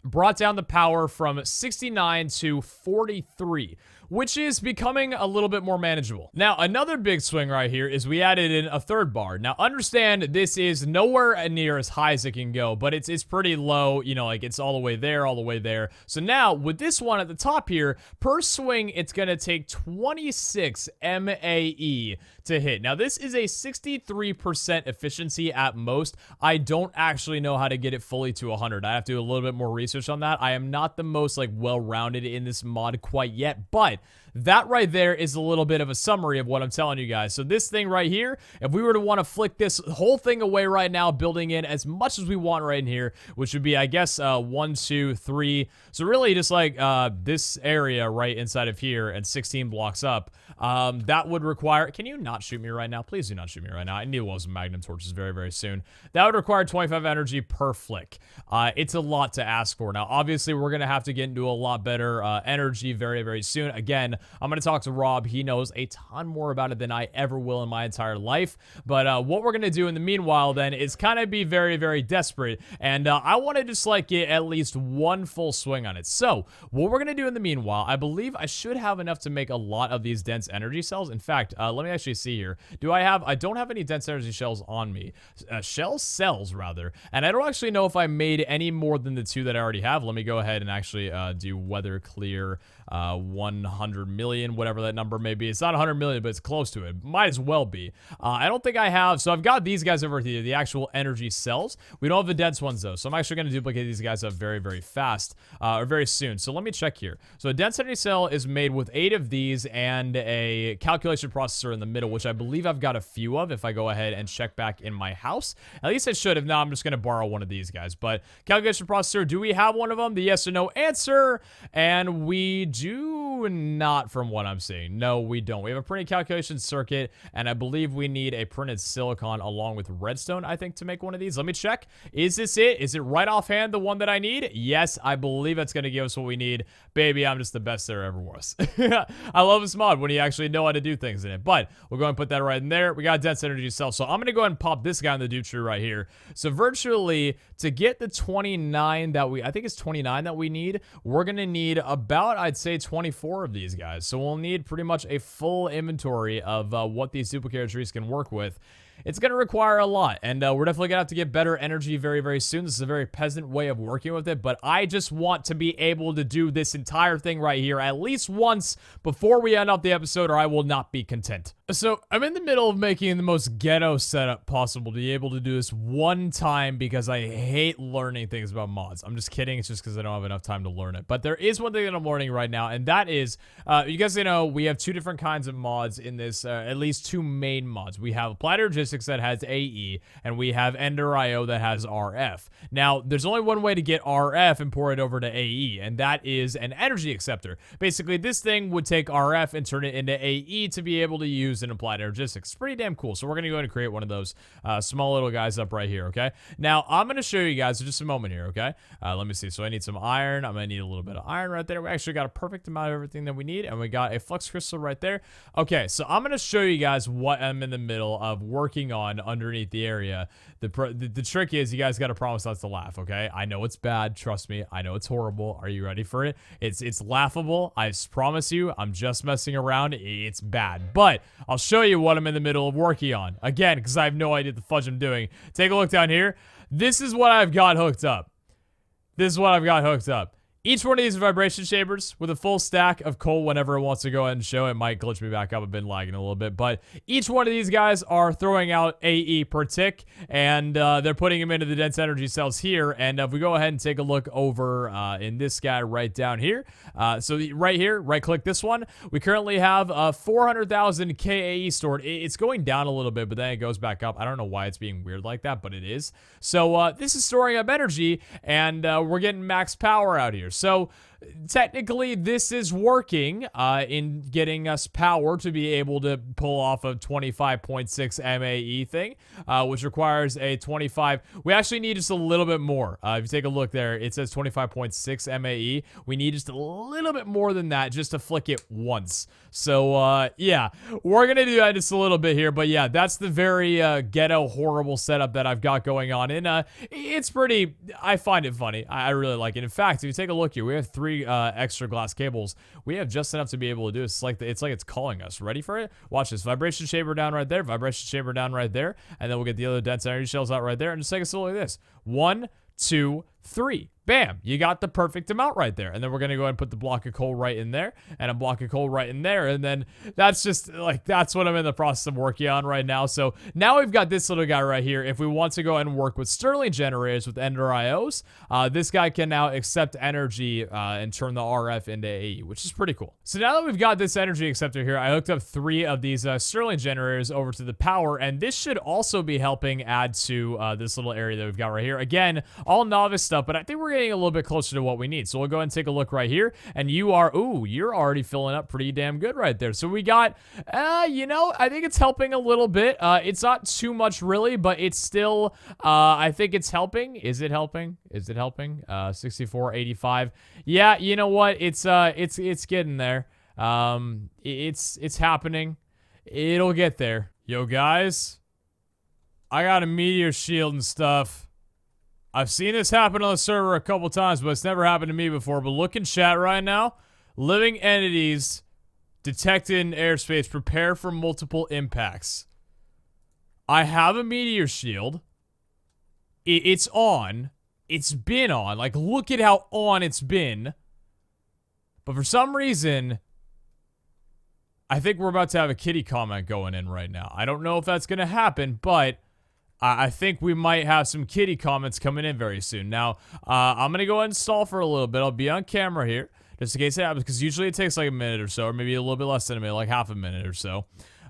Speaker 1: brought down the power from 69 to 43, which is becoming a little bit more manageable. Now, another big swing right here is we added in a 3rd bar. Now, understand this is nowhere near as high as it can go, but it's pretty low, you know, like it's all the way there, all the way there. So now, with this one at the top here, per swing, it's gonna take 26 MAE to hit. Now, this is a 63% efficiency at most. I don't actually know how to get it fully to 100. I have to do a little bit more research on that. I am not the most, like, well-rounded in this mod quite yet, but that right there is a little bit of a summary of what I'm telling you guys. So this thing right here, if we were to want to flick this whole thing away right now, building in as much as we want right in here, which would be, I guess, 1, 2, 3. So really just like this area right inside of here and 16 blocks up, that would require, can you not shoot me right now? Please do not shoot me right now. I need those magnum torches very, very soon. That would require 25 energy per flick. It's a lot to ask for. Now, obviously, we're going to have to get into a lot better energy very, very soon. Again, I'm going to talk to Rob. He knows a ton more about it than I ever will in my entire life. But what we're going to do in the meanwhile then is kind of be very, very desperate. And I want to just like get at least one full swing on it. So what we're going to do in the meanwhile, I believe I should have enough to make a lot of these dense energy cells. In fact, let me actually see here. I don't have any dense energy cells on me. Cells rather. And I don't actually know if I made any more than the 2 that I already have. Let me go ahead and actually do weather clear 100 million, whatever that number may be. It's not 100 million, but it's close to it. Might as well be. I don't think I have. So I've got these guys over here, the actual energy cells. We don't have the dense ones though. So I'm actually going to duplicate these guys up very, very fast or very soon. So let me check here. So a dense energy cell is made with 8 of these and a calculation processor in the middle, which I believe I've got a few of if I go ahead and check back in my house. At least I should. If not, I'm just going to borrow one of these guys. But calculation processor, do we have one of them? The yes or no answer. And we do not not from what I'm seeing. No, we don't. We have a printed calculation circuit, and I believe we need a printed silicon along with redstone, I think, to make one of these. Let me check. Is this it? Is it right offhand the one that I need? Yes, I believe it's going to give us what we need. Baby, I'm just the best there ever was. I love this mod when you actually know how to do things in it. But we'll go ahead and put that right in there. We got a dense energy cell. So I'm going to go ahead and pop this guy in the dude tree right here. So virtually, to get the 29 that I think it's 29 that we need, we're going to need about, I'd say, 24 of these guys. So we'll need pretty much a full inventory of what these duplicator trees can work with. It's going to require a lot, and we're definitely going to have to get better energy very, very soon. This is a very peasant way of working with it, but I just want to be able to do this entire thing right here at least once before we end up the episode, or I will not be content. So I'm in the middle of making the most ghetto setup possible to be able to do this one time because I hate learning things about mods. I'm just kidding. It's just because I don't have enough time to learn it. But there is one thing that I'm learning right now, and that is, you guys know we have two different kinds of mods in this, at least two main mods. We have Applied Logistics that has AE, and we have Ender.io that has RF. Now, there's only one way to get RF and pour it over to AE, and that is an energy acceptor. Basically, this thing would take RF and turn it into AE to be able to use in Applied Logistics. It's pretty damn cool. So we're going to go ahead and create one of those small little guys up right here, okay? Now, I'm going to show you guys in just a moment here, okay? Let me see. So I need some iron. I'm going to need a little bit of iron right there. We actually got a perfect amount of everything that we need, and we got a flux crystal right there. Okay, so I'm going to show you guys what I'm in the middle of working on underneath the area. The trick is you guys got to promise not to laugh, okay? I know it's bad. Trust me. I know it's horrible. Are you ready for it? It's laughable. I promise you. I'm just messing around. It's bad. But I'll show you what I'm in the middle of working on. Again, because I have no idea the fudge I'm doing. Take a look down here. This is what I've got hooked up. This is what I've got hooked up. Each one of these vibration chambers with a full stack of coal whenever it wants to go ahead and show. It might glitch me back up. I've been lagging a little bit. But each one of these guys are throwing out AE per tick. And they're putting them into the dense energy cells here. And if we go ahead and take a look over in this guy right down here. So right here, right-click this one. We currently have 400,000 KAE stored. It's going down a little bit, but then it goes back up. I don't know why it's being weird like that, but it is. So this is storing up energy. And we're getting max power out here. So technically this is working in getting us power to be able to pull off a 25.6 MAE thing, which requires a 25. We actually need just a little bit more. If you take a look there, it says 25.6 MAE. We need just a little bit more than that just to flick it once. So yeah, we're gonna do that just a little bit here, but yeah, that's the very ghetto horrible setup that I've got going on. And it's pretty, I find it funny. I really like it. In fact, if you take a look here, we have 3 extra glass cables. We have just enough to be able to do it. It's like it's calling us. Ready for it? Watch this. Vibration chamber down right there. Vibration chamber down right there. And then we'll get the other dense energy shells out right there. And just take a slow like this. 1, 2, 3. Bam, you got the perfect amount right there. And then we're going to go ahead and put the block of coal right in there and a block of coal right in there. And then that's just like, that's what I'm in the process of working on right now. So now we've got this little guy right here. If we want to go ahead and work with Stirling generators with Ender.ios, this guy can now accept energy and turn the RF into AE, which is pretty cool. So now that we've got this energy acceptor here, I hooked up 3 of these Stirling generators over to the power. And this should also be helping add to this little area that we've got right here. Again, all novice stuff, but I think we're getting a little bit closer to what we need. So we'll go ahead and take a look right here. And you're already filling up pretty damn good right there. So we got, you know, I think it's helping a little bit. It's not too much really, but it's still, I think it's helping. Is it helping? Is it helping? 64.85. Yeah, you know what? It's getting there. It's happening. It'll get there. Yo, guys, I got a meteor shield and stuff. I've seen this happen on the server a couple times, but it's never happened to me before. But look in chat right now. Living entities detected in airspace. Prepare for multiple impacts. I have a meteor shield. It's on. It's been on. Like, look at how on it's been. But for some reason, I think we're about to have a kitty comment going in right now. I don't know if that's going to happen, but I think we might have some kitty comments coming in very soon. Now, I'm going to go ahead and stall for a little bit. I'll be on camera here, just in case it happens, because usually it takes like a minute or so, or maybe a little bit less than a minute, like half a minute or so.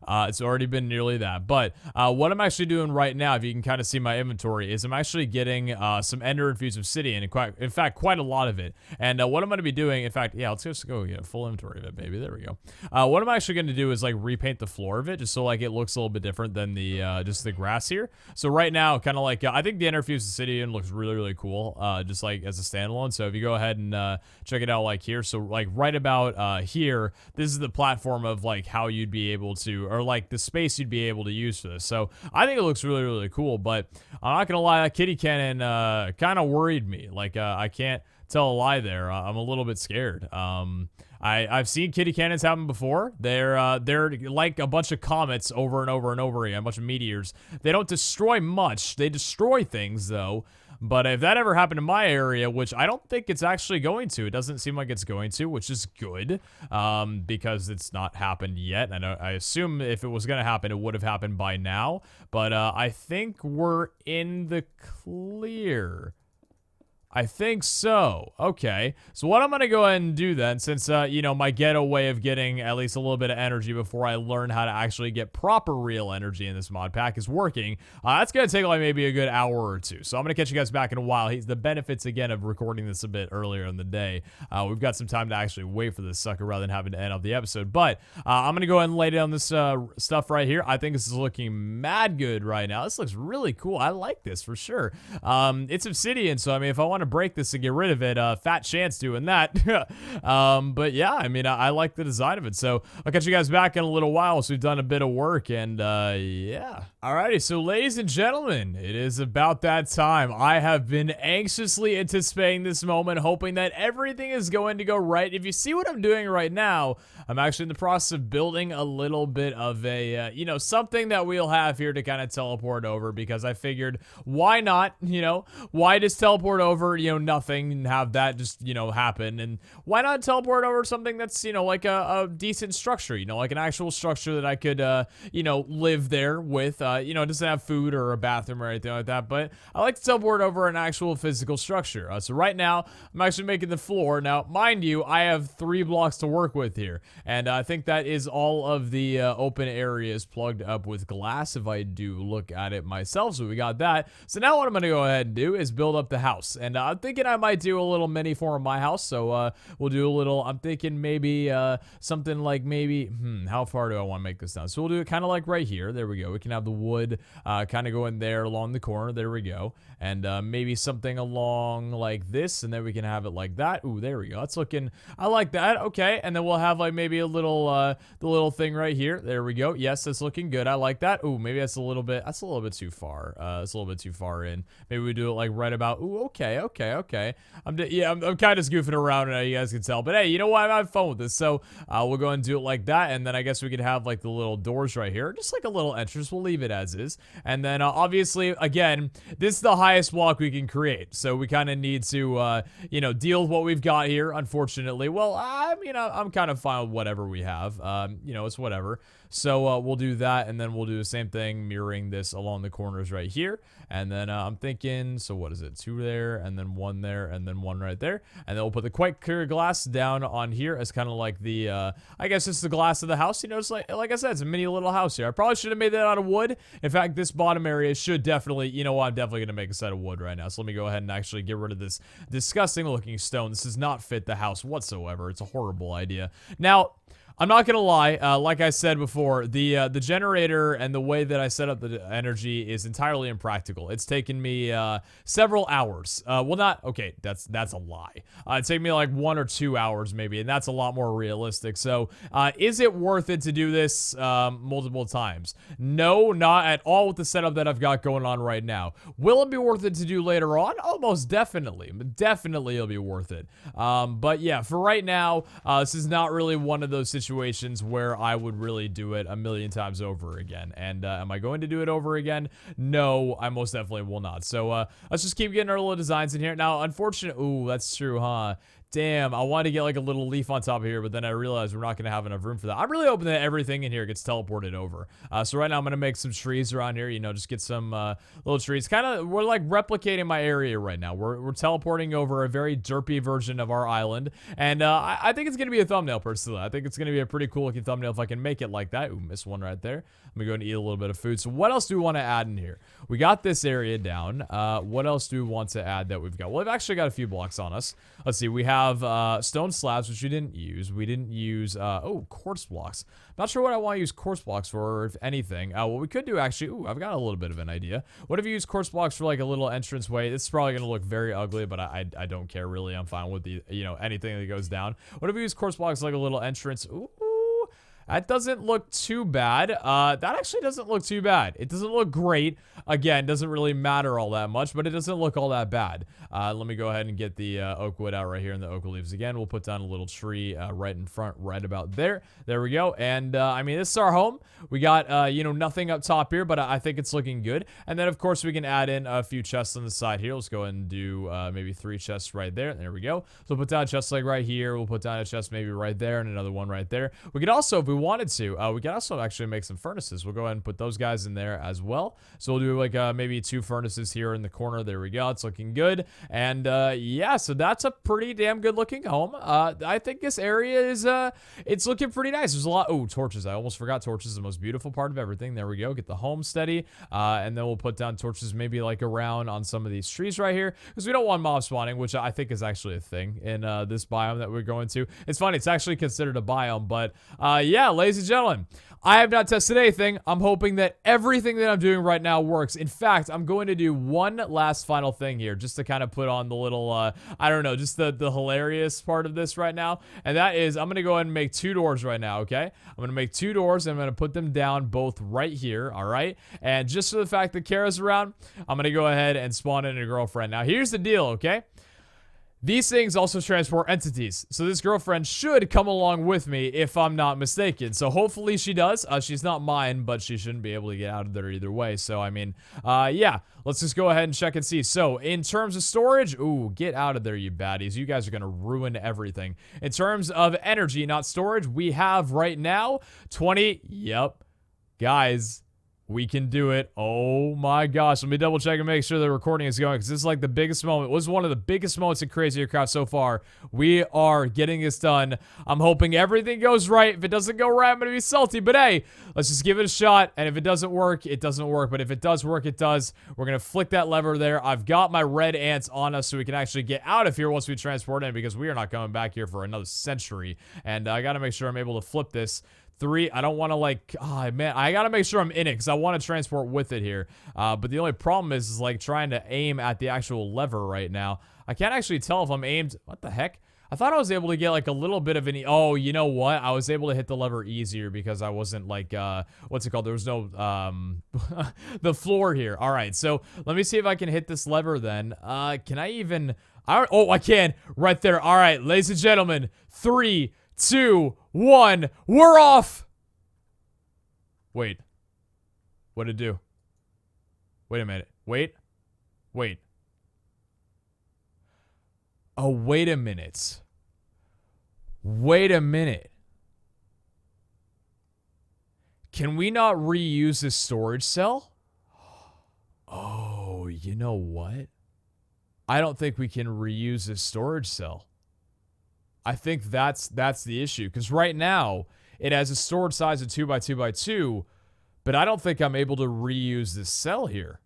Speaker 1: It's already been nearly that. But what I'm actually doing right now, if you can kind of see my inventory, is I'm actually getting some Ender Infused Obsidian, and in fact, quite a lot of it. And what I'm going to be doing, in fact, yeah, let's just go get full inventory of it, baby. There we go. What I'm actually going to do is like repaint the floor of it, just so like it looks a little bit different than the just the grass here. So right now, kind of like I think the Ender Infused Obsidian looks really, really cool, just like as a standalone. So if you go ahead and check it out like here, so like right about here, this is the platform of like how you'd be able to, or like the space you'd be able to use for this. So I think it looks really, really cool. But I'm not gonna lie, that kitty cannon kind of worried me. Like I can't tell a lie there. I'm a little bit scared. I've seen kitty cannons happen before. They're like a bunch of comets over and over and over again, a bunch of meteors. They don't destroy much. They destroy things though. But if that ever happened in my area, which I don't think it's actually going to, it doesn't seem like it's going to, which is good, because it's not happened yet. I assume if it was going to happen, it would have happened by now. But I think we're in the clear. I think so. Okay. So what I'm going to go ahead and do then, since, you know, my ghetto way of getting at least a little bit of energy before I learn how to actually get proper real energy in this mod pack is working, that's going to take like maybe a good hour or two. So I'm going to catch you guys back in a while. The benefits, again, of recording this a bit earlier in the day. We've got some time to actually wait for this sucker rather than having to end off the episode. But I'm going to go ahead and lay down this stuff right here. I think this is looking mad good right now. This looks really cool. I like this for sure. It's obsidian, so I mean, if I want to break this and get rid of it, fat chance doing that. But yeah, I mean, I like the design of it. So I'll catch you guys back in a little while. So we've done a bit of work, and yeah. Alrighty, so ladies and gentlemen, it is about that time. I have been anxiously anticipating this moment, hoping that everything is going to go right. If you see what I'm doing right now, I'm actually in the process of building a little bit of a, you know, something that we'll have here to kind of teleport over, because I figured, why not, you know, why just teleport over, you know, nothing and have that just, you know, happen, and why not teleport over something that's, you know, like a decent structure, you know, like an actual structure that I could, you know, live there with, you know, it doesn't have food or a bathroom or anything like that, but I like to teleport over an actual physical structure. So right now, I'm actually making the floor. Now, mind you, I have 3 blocks to work with here, and I think that is all of the open areas plugged up with glass if I do look at it myself, so we got that. So now what I'm going to go ahead and do is build up the house, and I'm thinking I might do a little mini form of my house, so we'll do a little, I'm thinking maybe something like maybe, how far do I want to make this down? So we'll do it kind of like right here. There we go. We can have the wood kind of go in there along the corner. There we go. And maybe something along like this, and then we can have it like that. Ooh, there we go. That's looking, I like that. Okay, and then we'll have like maybe a little, the little thing right here. There we go. Yes, that's looking good. I like that. Ooh, maybe that's a little bit too far. It's a little bit too far in. Maybe we do it like right about, ooh, okay. I'm kind of goofing around, you guys can tell. But hey, you know what? I'm having fun with this. So we'll go and do it like that, and then I guess we could have like the little doors right here, just like a little entrance. We'll leave it as is, and then obviously, again, this is the highest block we can create, so we kind of need to, you know, deal with what we've got here. Unfortunately, well, I mean, I'm kind of fine with whatever we have. You know, it's whatever. So we'll do that, and then we'll do the same thing, mirroring this along the corners right here. And then I'm thinking, so what is it? 2 there, and then 1 there, and then 1 right there. And then we'll put the quite clear glass down on here as kind of like the, I guess it's the glass of the house. You know, it's like I said, it's a mini little house here. I probably should have made that out of wood. In fact, this bottom area should definitely, you know what, I'm definitely going to make a set of wood right now. So let me go ahead and actually get rid of this disgusting looking stone. This does not fit the house whatsoever. It's a horrible idea. Now, I'm not gonna lie, like I said before, the generator and the way that I set up the energy is entirely impractical. It's taken me several hours. Well, not okay. That's a lie. It's taken me like 1 or 2 hours maybe, and that's a lot more realistic. So, is it worth it to do this multiple times? No, not at all with the setup that I've got going on right now. Will it be worth it to do later on? Oh, most definitely. Definitely, it'll be worth it. But yeah, for right now, this is not really one of those situations where I would really do it a million times over again. And am I going to do it over again? No, I most definitely will not. So let's just keep getting our little designs in here. Now, unfortunately, ooh, that's true, huh? Damn, I wanted to get like a little leaf on top of here, but then I realized we're not going to have enough room for that. I'm really hoping that everything in here gets teleported over. So right now I'm going to make some trees around here, you know, just get some little trees. Kind of, we're like replicating my area right now. We're teleporting over a very derpy version of our island. And I think it's going to be a thumbnail, personally. I think it's going to be a pretty cool looking thumbnail if I can make it like that. Ooh, missed one right there. I'm going to go and eat a little bit of food. So what else do we want to add in here? We got this area down. What else do we want to add that we've got? Well, we've actually got a few blocks on us. Let's see. We have stone slabs, which we didn't use. We didn't use, quartz blocks. Not sure what I want to use quartz blocks for, or if anything. What we could do, actually, I've got a little bit of an idea. What if you use quartz blocks for, like, a little entrance way? This is probably going to look very ugly, but I don't care, really. I'm fine with the, anything that goes down. What if we use quartz blocks like a little entrance? Ooh. That doesn't look too bad. That actually doesn't look too bad. It doesn't look great. Again, doesn't really matter all that much, but it doesn't look all that bad. Let me go ahead and get the oak wood out right here and the oak leaves again. We'll put down a little tree right in front, right about there. There we go. And, I mean, this is our home. We got, nothing up top here, but I think it's looking good. And then, of course, we can add in a few chests on the side here. Let's go ahead and do maybe 3 chests right there. There we go. So we'll put down a chest like right here. We'll put down a chest maybe right there and another one right there. We could also, if we wanted to, we could also actually make some furnaces. We'll go ahead and put those guys in there as well. So we'll do like maybe 2 furnaces here in the corner. There we go. It's looking good. And yeah, so that's a pretty damn good looking home. I think this area is it's looking pretty nice. There's a lot. Oh, torches. I almost forgot torches. The most beautiful part of everything. There we go. Get the home steady. And then we'll put down torches maybe like around on some of these trees right here, because we don't want mob spawning, which I think is actually a thing in this biome that we're going to. It's funny. It's actually considered a biome, but yeah, ladies and gentlemen, I have not tested anything. I'm hoping that everything that I'm doing right now works. In fact, I'm going to do one last final thing here just to kind of put on the little, I don't know, just the hilarious part of this right now. And that is, I'm going to go ahead and make 2 doors right now, okay? I'm going to make 2 doors, and I'm going to put them down both right here, all right? And just for the fact that Kara's around, I'm going to go ahead and spawn in a girlfriend. Now, here's the deal, okay? These things also transport entities, so this girlfriend should come along with me if I'm not mistaken. So hopefully she does. She's not mine, but she shouldn't be able to get out of there either way. So, I mean, yeah, let's just go ahead and check and see. So, in terms of storage, ooh, get out of there, you baddies. You guys are going to ruin everything. In terms of energy, not storage, we have right now 20, yep, guys. We can do it. Oh my gosh. Let me double check and make sure the recording is going, because this is like the biggest moment. It was one of the biggest moments in CRAZIER Craft so far. We are getting this done. I'm hoping everything goes right. If it doesn't go right, I'm going to be salty. But hey, let's just give it a shot. And if it doesn't work, it doesn't work. But if it does work, it does. We're going to flick that lever there. I've got my red ants on us so we can actually get out of here once we transport in, because we are not coming back here for another century. And I got to make sure I'm able to flip this. 3, I don't want to like, oh man, I gotta make sure I'm in it because I want to transport with it here. But the only problem is like trying to aim at the actual lever right now. I can't actually tell if I'm aimed. What the heck? I thought I was able to get like a little bit of an, oh, you know what? I was able to hit the lever easier because I wasn't like, what's it called? There was no, the floor here. All right, so let me see if I can hit this lever then. Can I even, oh, I can, right there. All right, ladies and gentlemen, 3, 2, 1, we're off. Wait, what'd it do? Wait a minute. Wait. Oh, wait a minute. Wait a minute. Can we not reuse this storage cell? Oh, you know what? I don't think we can reuse this storage cell. I think that's the issue, because right now it has a storage size of 2x2x2, but I don't think I'm able to reuse this cell here.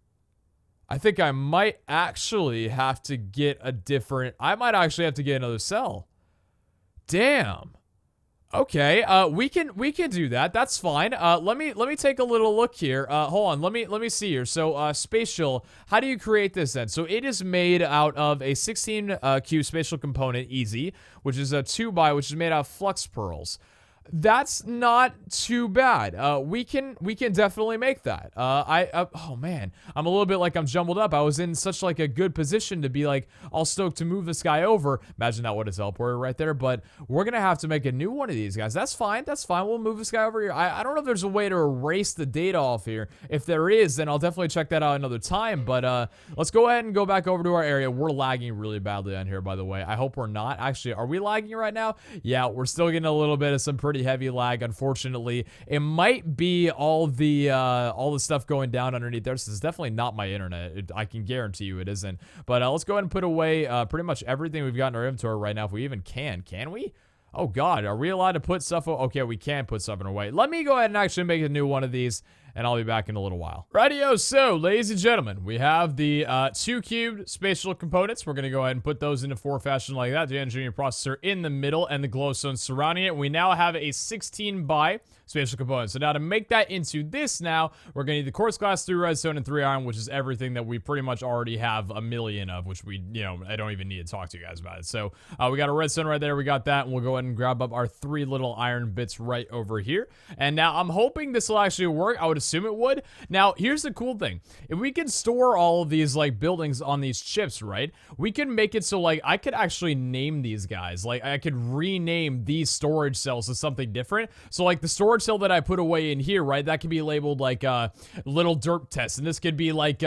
Speaker 1: I think I might actually have to get a different, I might actually have to get another cell. Damn. Okay, we can do that. That's fine. Let me take a little look here. Hold on. Let me see here. So, spatial. How do you create this then? So it is made out of a 16 cube spatial component, easy, which is a 2x, which is made out of flux pearls. That's not too bad. We can definitely make that. Oh man, I'm a little bit like I'm jumbled up. I was in such like a good position to be like all stoked to move this guy over. Imagine that would have teleported right there, but we're gonna have to make a new one of these guys. That's fine. That's fine. We'll move this guy over here. I don't know if there's a way to erase the data off here. If there is, then I'll definitely check that out another time. But let's go ahead and go back over to our area. We're lagging really badly on here, by the way. I hope we're not. Actually, are we lagging right now? Yeah, we're still getting a little bit of some pretty heavy lag, unfortunately. It might be all the stuff going down underneath there. This is definitely not my internet. I can guarantee you it isn't. But let's go ahead and put away pretty much everything we've got in our inventory right now, if we even can. Can we? Oh god, are we allowed to put stuff? Okay, we can put stuff in away. Let me go ahead and actually make a new one of these, and I'll be back in a little while. Rightio, so, ladies and gentlemen, we have the 2 cubed spatial components. We're going to go ahead and put those into 4 fashion like that. The engineering processor in the middle and the glowstone surrounding it. We now have a 16 by spatial component. So now to make that into this now, we're going to need the quartz glass, 3 redstone, and 3 iron, which is everything that we pretty much already have a million of, which we, I don't even need to talk to you guys about it. So we got a redstone right there. We got that, and we'll go ahead and grab up our 3 little iron bits right over here. And now I'm hoping this will actually work. I would assume it would. Now, here's the cool thing. If we can store all of these, like, buildings on these chips, right, we can make it so, like, I could actually name these guys. Like, I could rename these storage cells to something different. So, like, the storage cell that I put away in here, right, that could be labeled, like, little derp test. And this could be, like,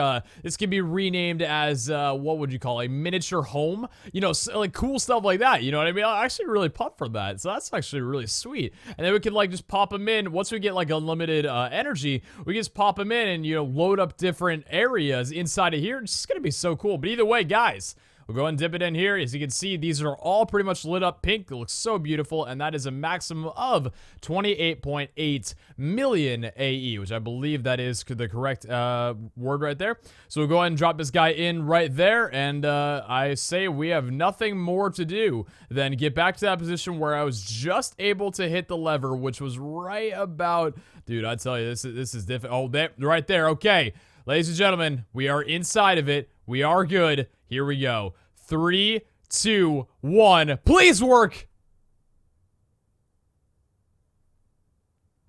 Speaker 1: this could be renamed as, what would you call it, a miniature home? You know, so, like, cool stuff like that. You know what I mean? I'm actually really pumped for that. So that's actually really sweet. And then we could, like, just pop them in. Once we get, like, unlimited energy, we can just pop them in and, load up different areas inside of here. It's just gonna be so cool. But either way, guys, we'll go ahead and dip it in here. As you can see, these are all pretty much lit up pink. It looks so beautiful, and that is a maximum of 28.8 million AE, which I believe that is the correct word right there. So we'll go ahead and drop this guy in right there, and I say we have nothing more to do than get back to that position where I was just able to hit the lever, which was right about... Dude, I tell you, this is difficult. Oh, that right there. Okay, ladies and gentlemen, we are inside of it. We are good. Here we go. 3, 2, 1. Please work.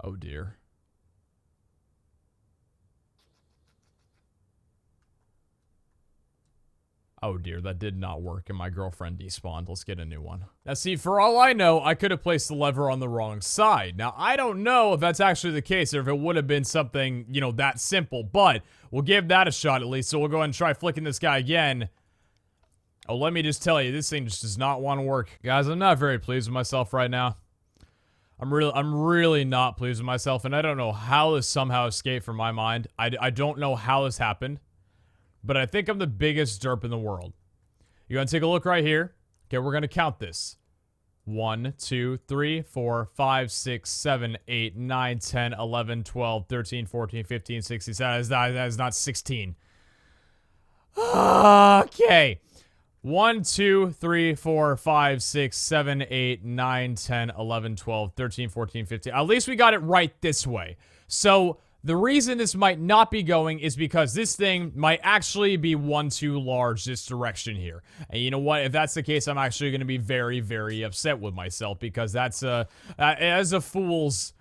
Speaker 1: Oh dear. Oh dear, that did not work, and my girlfriend despawned. Let's get a new one. Now see, for all I know, I could have placed the lever on the wrong side. Now, I don't know if that's actually the case, or if it would have been something, that simple, but we'll give that a shot at least. So we'll go ahead and try flicking this guy again. Oh, let me just tell you, this thing just does not want to work. Guys, I'm not very pleased with myself right now. I'm really not pleased with myself, and I don't know how this somehow escaped from my mind. I don't know how this happened. But I think I'm the biggest derp in the world. You're going to take a look right here. Okay, we're going to count this. 1, 2, 3, 4, 5, 6, 7, 8, 9, 10, 11, 12, 13, 14, 15, 16, 17. That is not 16. Okay. 1, 2, 3, 4, 5, 6, 7, 8, 9, 10, 11, 12, 13, 14, 15. At least we got it right this way. So... the reason this might not be going is because this thing might actually be one too large this direction here. And you know what? If that's the case, I'm actually going to be very, very upset with myself because that's as a fool's...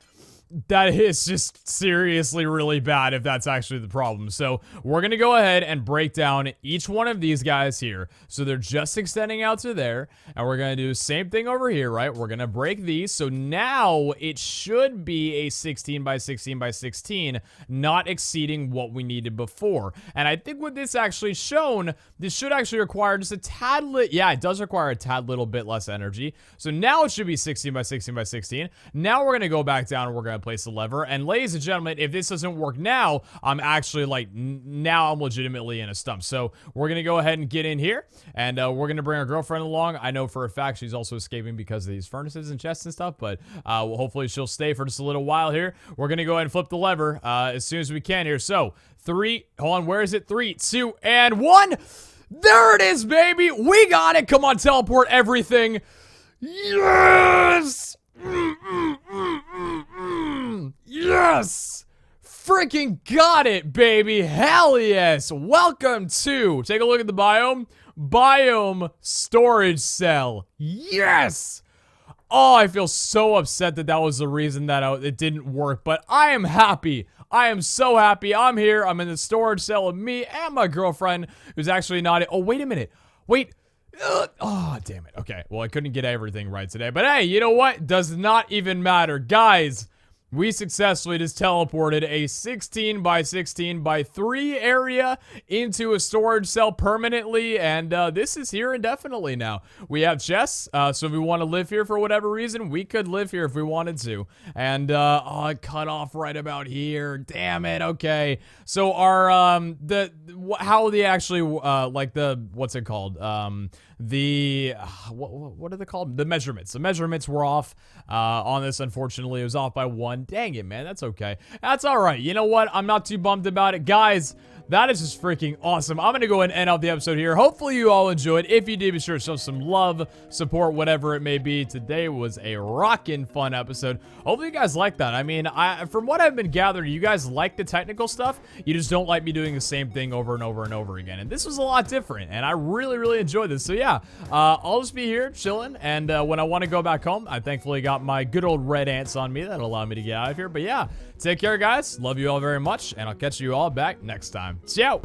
Speaker 1: that is just seriously really bad if that's actually the problem. So we're going to go ahead and break down each one of these guys here. So they're just extending out to there. And we're going to do the same thing over here, right? We're going to break these. So now it should be a 16 by 16 by 16, not exceeding what we needed before. And I think with this actually shown, this should actually require just a tad yeah, it does require a tad little bit less energy. So now it should be 16 by 16 by 16. Now we're going to go back down and we're going to place the lever. And ladies and gentlemen, if this doesn't work now, I'm actually like, now I'm legitimately in a stump. So we're going to go ahead and get in here and we're going to bring our girlfriend along. I know for a fact she's also escaping because of these furnaces and chests and stuff, but well, hopefully she'll stay for just a little while here. We're going to go ahead and flip the lever as soon as we can here. So 3, hold on, where is it? 3, 2, and 1. There it is, baby. We got it. Come on, teleport everything. Yes! Yes! Freaking got it, baby. Hell yes. Welcome to, take a look at the biome storage cell. Yes! Oh, I feel so upset that that was the reason that it didn't work, but I am happy. I am so happy. I'm here. I'm in the storage cell with me and my girlfriend, who's actually not. Oh, wait a minute. Wait. Oh, damn it. Okay. Well, I couldn't get everything right today, but hey, you know what? Does not even matter. Guys, we successfully just teleported a 16 by 16 by 3 area into a storage cell permanently, and this is here indefinitely now. We have chests, so if we want to live here for whatever reason, we could live here if we wanted to. And, oh, it cut off right about here. Damn it. Okay. So our, how they actually, like what's it called? What are they called? The measurements. The measurements were off on this, unfortunately. It was off by 1. Dang it, man. That's okay. That's all right. You know what? I'm not too bummed about it. Guys, that is just freaking awesome. I'm going to go ahead and end out the episode here. Hopefully you all enjoyed. If you did, be sure to show some love, support, whatever it may be. Today was a rockin' fun episode. Hopefully you guys like that. I mean, from what I've been gathering, you guys like the technical stuff. You just don't like me doing the same thing over and over and over again. And this was a lot different, and I really, really enjoyed this. So yeah, I'll just be here chilling, and when I want to go back home, I thankfully got my good old red ants on me that'll allow me to get out of here. But yeah, take care, guys. Love you all very much, and I'll catch you all back next time. Ciao.